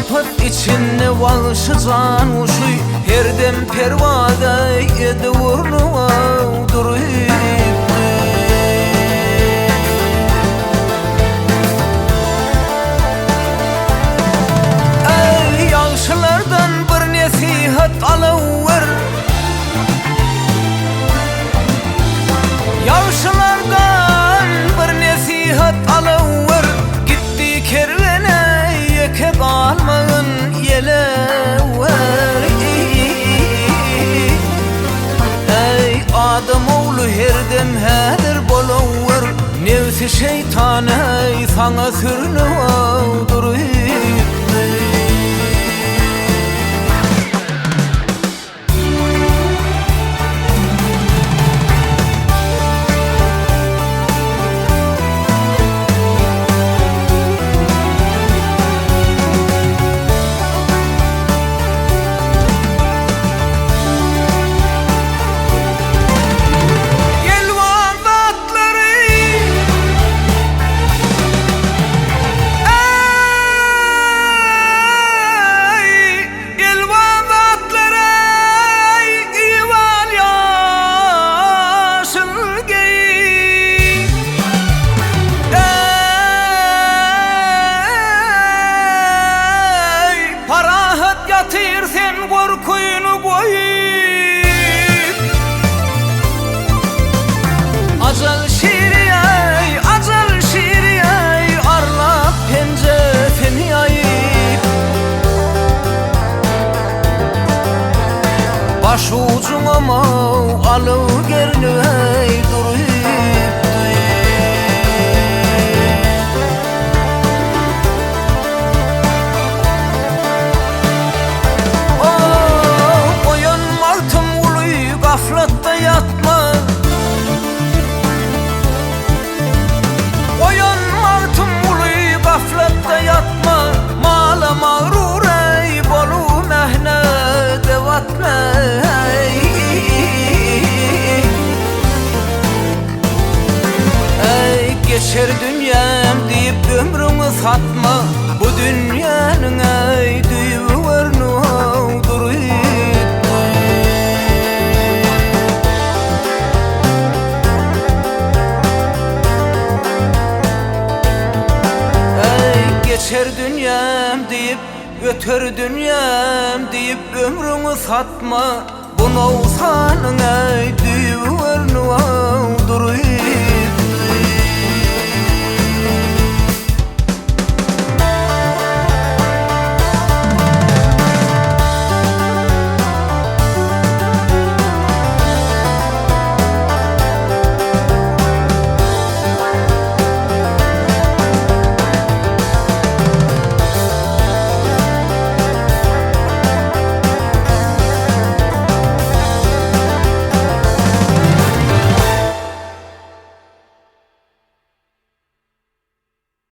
Şapıt içinde valşıcan uşuy, herdem pervada edi vurnuva duruyup. Ey yaşlılardan bir nesihat alıver, yaşlılardan bir nesihat alıver. Gitti kervene yeke kalmayın yelever. Ey Ademoğlu herdem hedir boluver, nefsi şeytan ey sana sürünüp duruyup. Sen korkuyunu boyup Acal şiriyay, acal şiriyay, arlap pencefeni ayıp. Başucuna mav alıv gernüey duruyup. Gaflatta yatma, oyanmartım uluy gaflatta yatma. Mala mağrur ey bolu mehne devatma. Ey geçer dünyam deyip ömrümü satma, bu dünyanın ey düğü vernu duruyup. Geçer dünyam deyip, öter dünyam deyip ömrümü satma. Bu navsanın ey düğü vernu